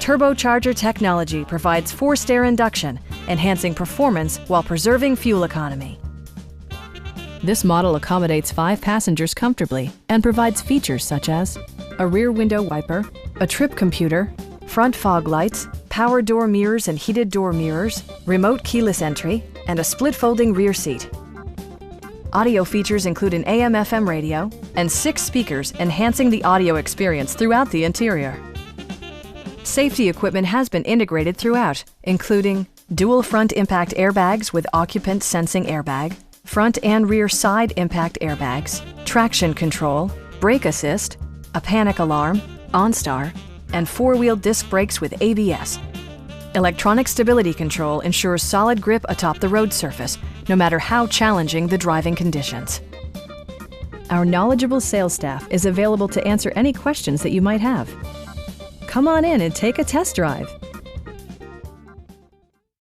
Turbocharger technology provides forced air induction, enhancing performance while preserving fuel economy. This model accommodates 5 passengers comfortably and provides features such as a rear window wiper, a trip computer, front fog lights, power door mirrors and heated door mirrors, remote keyless entry, and a split folding rear seat. Audio features include an AM/FM radio and 6 speakers, enhancing the audio experience throughout the interior. Safety equipment has been integrated throughout, including dual front impact airbags with occupant sensing airbag, front and rear side impact airbags, traction control, brake assist, a panic alarm, OnStar, and 4-wheel disc brakes with ABS. Electronic stability control ensures solid grip atop the road surface, no matter how challenging the driving conditions. Our knowledgeable sales staff is available to answer any questions that you might have. Come on in and take a test drive.